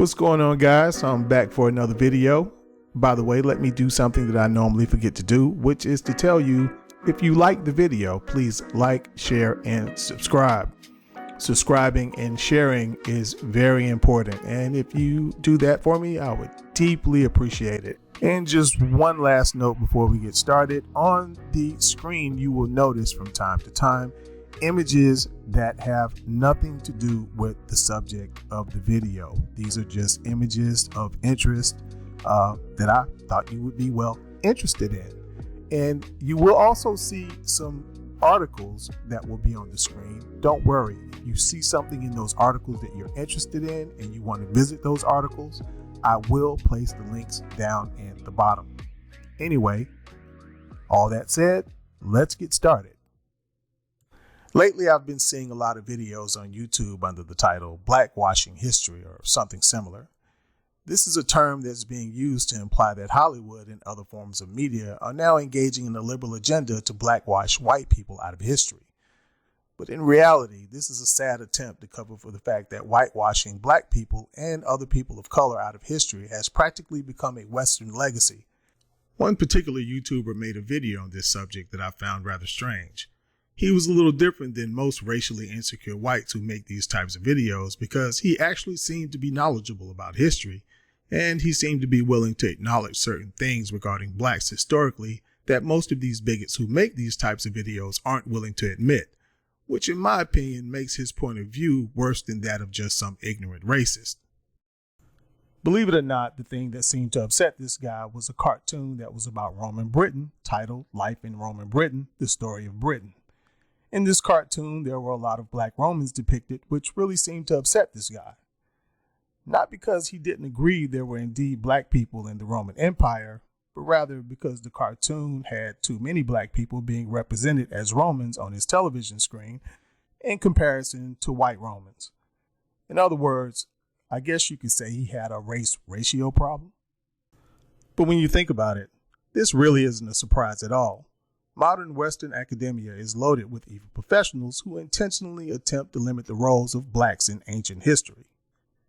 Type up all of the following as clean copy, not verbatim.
What's going on, guys? I'm back for another video. By the way, let me do something that I normally forget to do, which is to tell you, if you like the video, please like, share, and subscribe. Subscribing and sharing is very important, and if you do that for me, I would deeply appreciate it. And just one last note before we get started. On the screen, you will notice from time to time images that have nothing to do with the subject of the video. These are just images of interest that I thought you would be well interested in. And you will also see some articles that will be on the screen. Don't worry, if you see something in those articles that you're interested in and you want to visit those articles, I will place the links down at the bottom. Anyway, all that said, let's get started. Lately, I've been seeing a lot of videos on YouTube under the title Blackwashing History or something similar. This is a term that's being used to imply that Hollywood and other forms of media are now engaging in a liberal agenda to blackwash white people out of history. But in reality, this is a sad attempt to cover for the fact that whitewashing black people and other people of color out of history has practically become a Western legacy. One particular YouTuber made a video on this subject that I found rather strange. He was a little different than most racially insecure whites who make these types of videos because he actually seemed to be knowledgeable about history, and he seemed to be willing to acknowledge certain things regarding blacks historically that most of these bigots who make these types of videos aren't willing to admit, which in my opinion makes his point of view worse than that of just some ignorant racist. Believe it or not, the thing that seemed to upset this guy was a cartoon that was about Roman Britain titled Life in Roman Britain, The Story of Britain. In this cartoon, there were a lot of black Romans depicted, which really seemed to upset this guy. Not because he didn't agree there were indeed black people in the Roman Empire, but rather because the cartoon had too many black people being represented as Romans on his television screen in comparison to white Romans. In other words, I guess you could say he had a race ratio problem. But when you think about it, this really isn't a surprise at all. Modern Western academia is loaded with evil professionals who intentionally attempt to limit the roles of blacks in ancient history.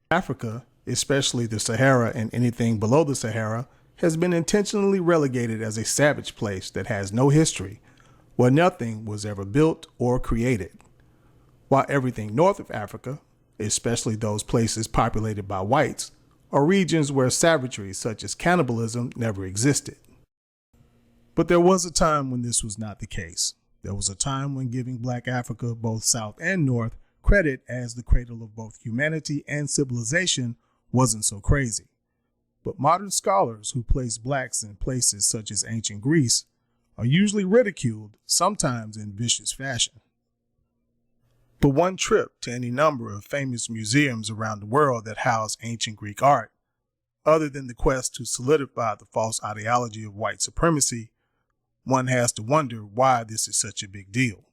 Africa, especially the Sahara and anything below the Sahara, has been intentionally relegated as a savage place that has no history, where nothing was ever built or created, while everything north of Africa, especially those places populated by whites, are regions where savagery such as cannibalism never existed. But there was a time when this was not the case. There was a time when giving Black Africa, both South and North, credit as the cradle of both humanity and civilization wasn't so crazy. But modern scholars who place blacks in places such as ancient Greece are usually ridiculed, sometimes in vicious fashion. But one trip to any number of famous museums around the world that house ancient Greek art, other than the quest to solidify the false ideology of white supremacy, one has to wonder why this is such a big deal.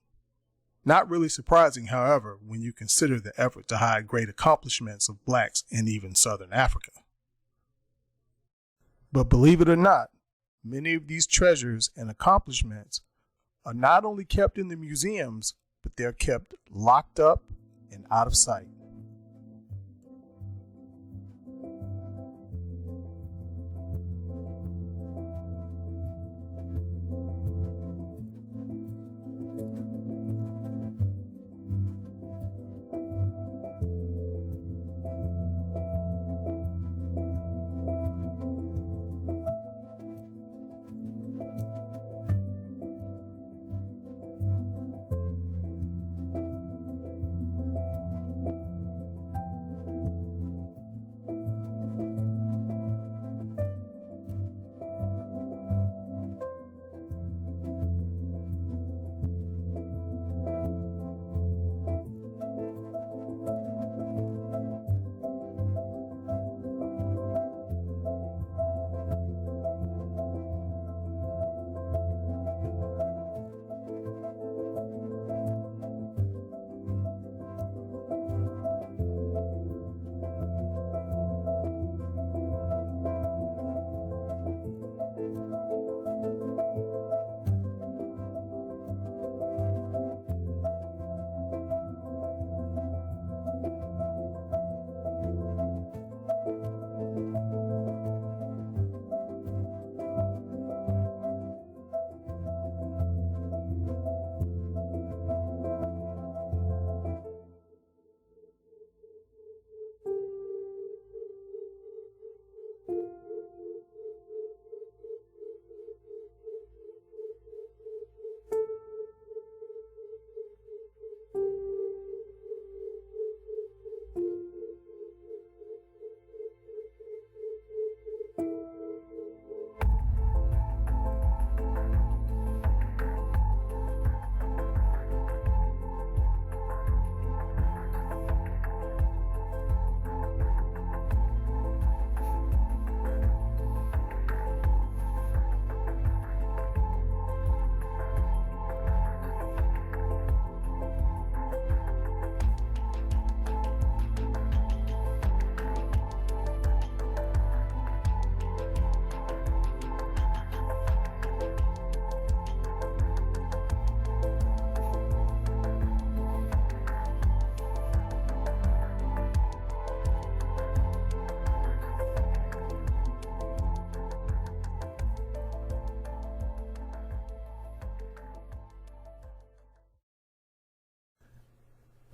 Not really surprising, however, when you consider the effort to hide great accomplishments of blacks in even Southern Africa. But believe it or not, many of these treasures and accomplishments are not only kept in the museums, but they're kept locked up and out of sight.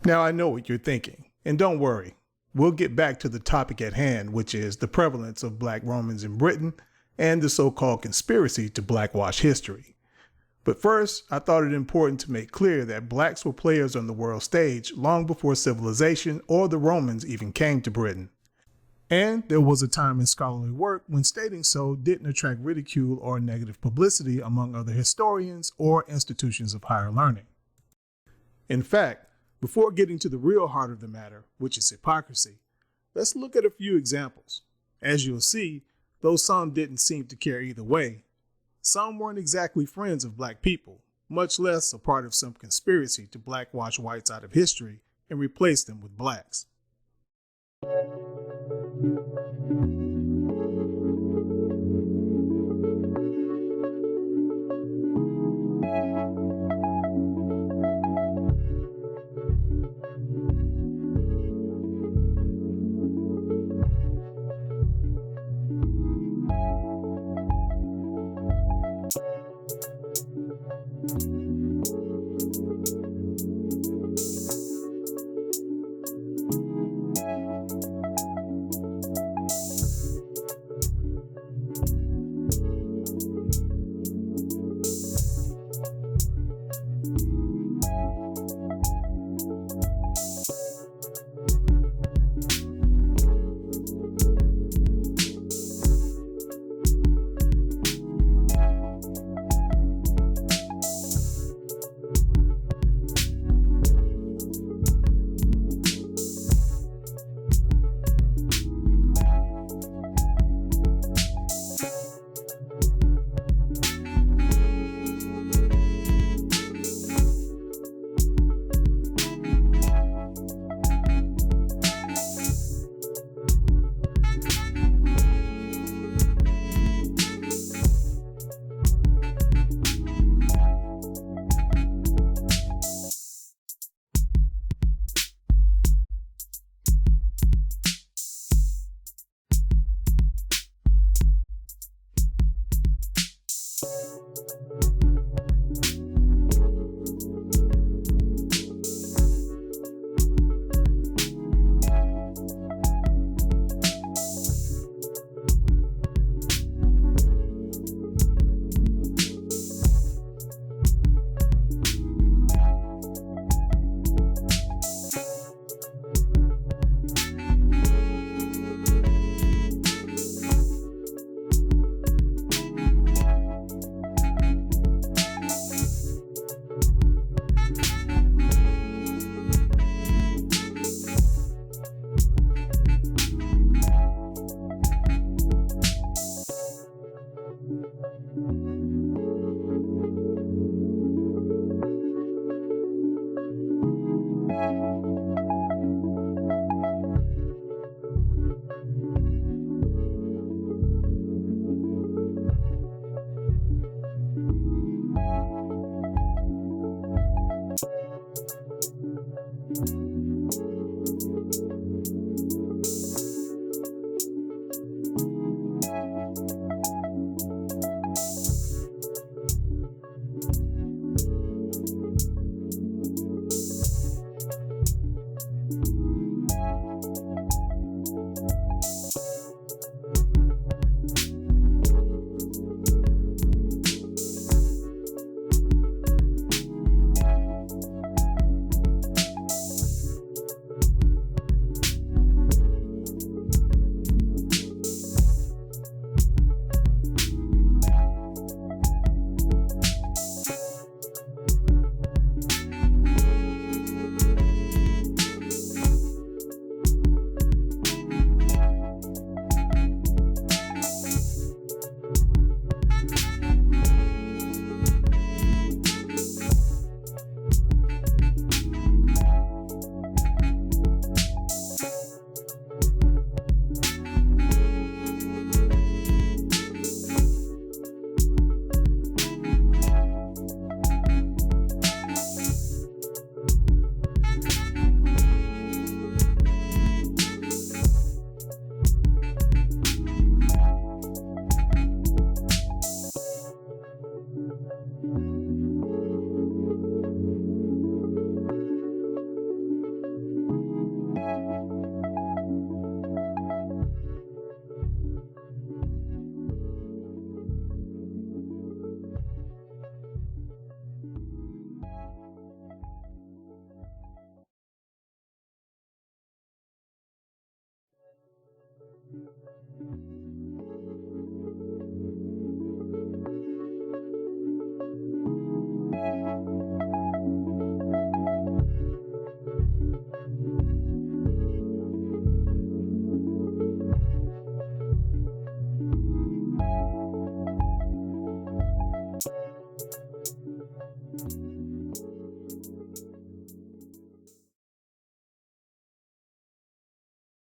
Now I know what you're thinking, and don't worry, we'll get back to the topic at hand, which is the prevalence of Black Romans in Britain and the so-called conspiracy to blackwash history. But first, I thought it important to make clear that blacks were players on the world stage long before civilization or the Romans even came to Britain. And there was a time in scholarly work when stating so didn't attract ridicule or negative publicity among other historians or institutions of higher learning. In fact, before getting to the real heart of the matter, which is hypocrisy, let's look at a few examples. As you'll see, though some didn't seem to care either way, some weren't exactly friends of black people, much less a part of some conspiracy to blackwash whites out of history and replace them with blacks.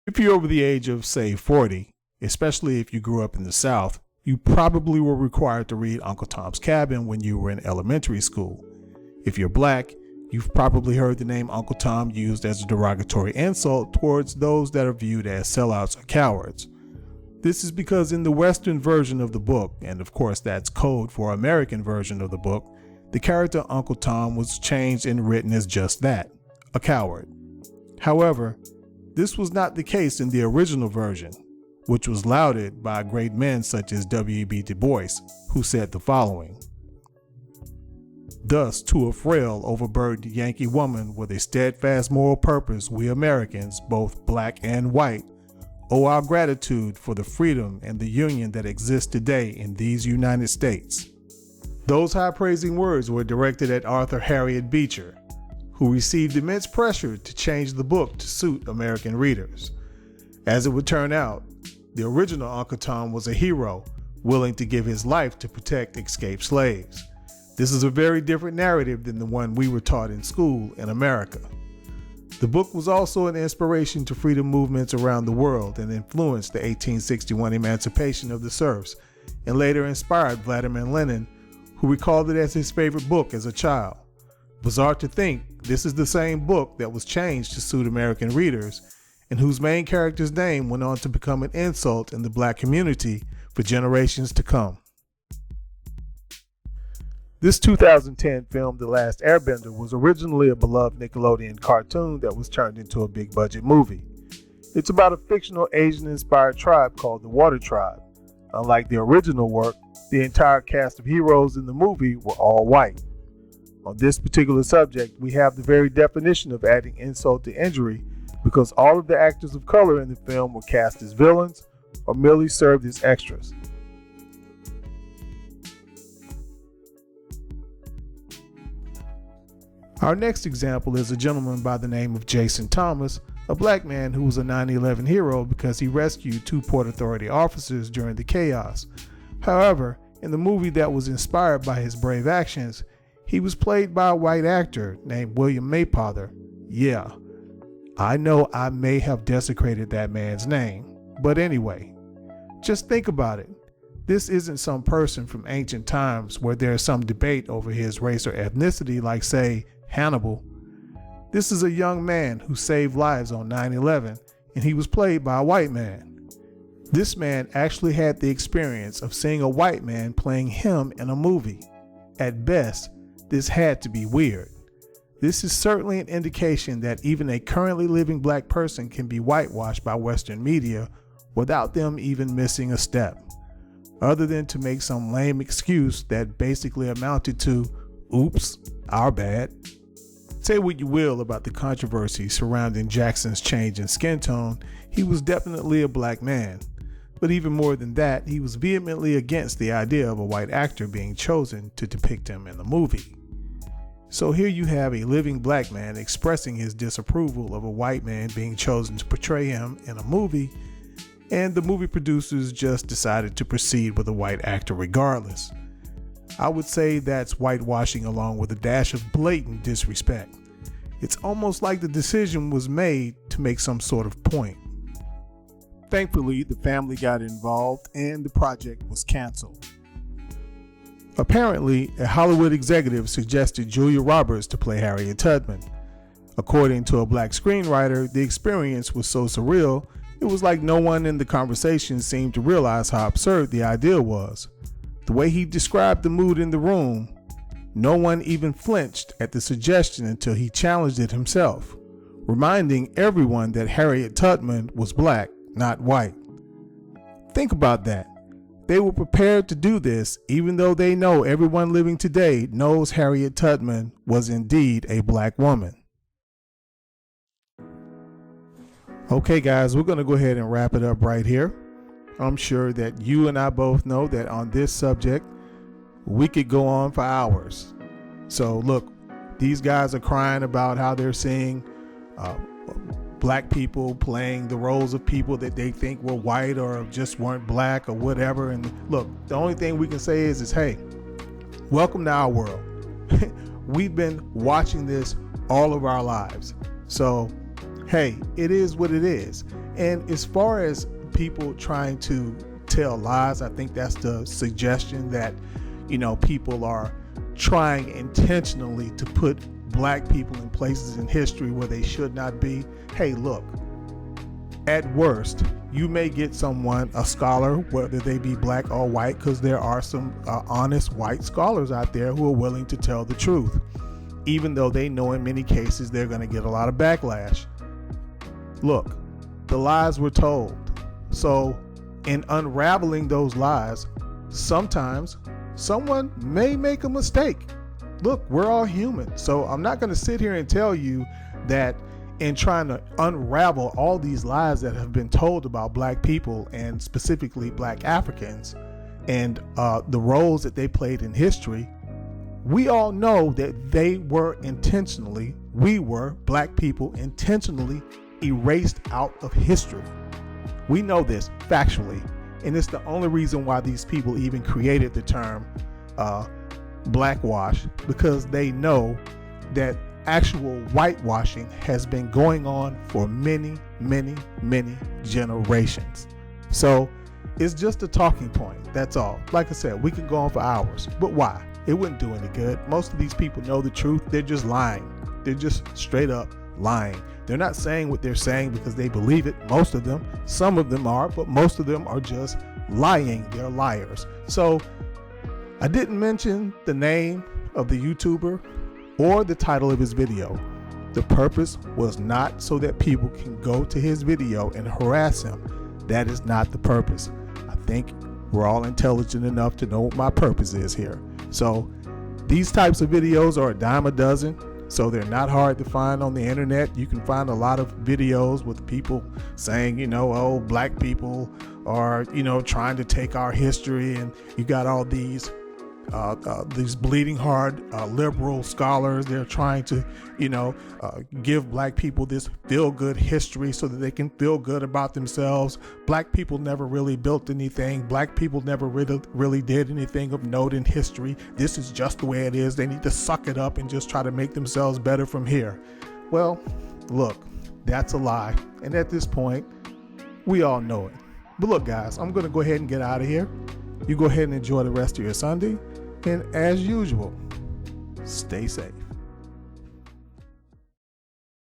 If you're over the age of, say, 40, especially if you grew up in the South, you probably were required to read Uncle Tom's Cabin when you were in elementary school. If you're black, you've probably heard the name Uncle Tom used as a derogatory insult towards those that are viewed as sellouts or cowards. This is because in the Western version of the book, and of course that's code for American version of the book, the character Uncle Tom was changed and written as just that, a coward. However, this was not the case in the original version, which was lauded by great men such as W.E.B. Du Bois, who said the following: "Thus, to a frail, overburdened Yankee woman with a steadfast moral purpose, we Americans, both black and white, owe our gratitude for the freedom and the union that exists today in these United States." Those high-praising words were directed at Arthur Harriet Beecher, who received immense pressure to change the book to suit American readers. As it would turn out, the original Uncle Tom was a hero, willing to give his life to protect escaped slaves. This is a very different narrative than the one we were taught in school in America. The book was also an inspiration to freedom movements around the world and influenced the 1861 emancipation of the serfs, and later inspired Vladimir Lenin, who recalled it as his favorite book as a child. Bizarre to think this is the same book that was changed to suit American readers, and whose main character's name went on to become an insult in the black community for generations to come. This 2010 film, The Last Airbender, was originally a beloved Nickelodeon cartoon that was turned into a big budget movie. It's about a fictional Asian-inspired tribe called the Water Tribe. Unlike the original work, the entire cast of heroes in the movie were all white. On this particular subject, we have the very definition of adding insult to injury, because all of the actors of color in the film were cast as villains or merely served as extras. Our next example is a gentleman by the name of Jason Thomas, a black man who was a 9/11 hero because he rescued two Port Authority officers during the chaos. However, in the movie that was inspired by his brave actions, he was played by a white actor named William Maypother. Yeah, I know I may have desecrated that man's name, but anyway, just think about it. This isn't some person from ancient times where there's some debate over his race or ethnicity, like, say, Hannibal. This is a young man who saved lives on 9/11, and he was played by a white man. This man actually had the experience of seeing a white man playing him in a movie. At best, this had to be weird. This is certainly an indication that even a currently living black person can be whitewashed by Western media without them even missing a step, other than to make some lame excuse that basically amounted to, "Oops, our bad." Say what you will about the controversy surrounding Jackson's change in skin tone, he was definitely a black man. But even more than that, he was vehemently against the idea of a white actor being chosen to depict him in the movie. So here you have a living black man expressing his disapproval of a white man being chosen to portray him in a movie, and the movie producers just decided to proceed with a white actor regardless. I would say that's whitewashing along with a dash of blatant disrespect. It's almost like the decision was made to make some sort of point. Thankfully, the family got involved and the project was canceled. Apparently, a Hollywood executive suggested Julia Roberts to play Harriet Tubman. According to a black screenwriter, the experience was so surreal, it was like no one in the conversation seemed to realize how absurd the idea was. The way he described the mood in the room, no one even flinched at the suggestion until he challenged it himself, reminding everyone that Harriet Tubman was black, not white. Think about that. They were prepared to do this even though they know everyone living today knows Harriet Tubman was indeed a black woman. Okay guys, we're going to go ahead and wrap it up right here. I'm sure that you and I both know that on this subject, we could go on for hours. So look, these guys are crying about how they're seeing black people playing the roles of people that they think were white or just weren't black or whatever. And look, the only thing we can say is hey, welcome to our world. We've been watching this all of our lives. So, hey, it is what it is. And as far as people trying to tell lies, I think that's the suggestion that, people are trying intentionally to put black people in places in history where they should not be. Hey, look, at worst, you may get someone, a scholar, whether they be black or white, because there are some honest white scholars out there who are willing to tell the truth, even though they know in many cases they're going to get a lot of backlash. Look, the lies were told. So in unraveling those lies, sometimes someone may make a mistake. Look, we're all human. So I'm not going to sit here and tell you that in trying to unravel all these lies that have been told about black people and specifically black Africans and the roles that they played in history, we all know that we were black people intentionally erased out of history. We know this factually, and it's the only reason why these people even created the term blackwash, because they know that actual whitewashing has been going on for many, many, many generations. So it's just a talking point. That's all. Like I said, we can go on for hours, but why? It wouldn't do any good. Most of these people know the truth. They're just lying. They're just straight up lying. They're not saying what they're saying because they believe it. Most of them, some of them are, but most of them are just lying. They're liars. So I didn't mention the name of the YouTuber or the title of his video. The purpose was not so that people can go to his video and harass him. That is not the purpose. I think we're all intelligent enough to know what my purpose is here. So these types of videos are a dime a dozen. So they're not hard to find on the internet. You can find a lot of videos with people saying, oh, black people are, trying to take our history, and you got all these bleeding heart liberal scholars. They're trying to, give black people this feel-good history so that they can feel good about themselves. Black people never really built anything. Black people never really did anything of note in history. This is just the way it is. They need to suck it up and just try to make themselves better from here. Well, look, that's a lie. And at this point, we all know it. But look, guys, I'm going to go ahead and get out of here. You go ahead and enjoy the rest of your Sunday. And as usual, stay safe.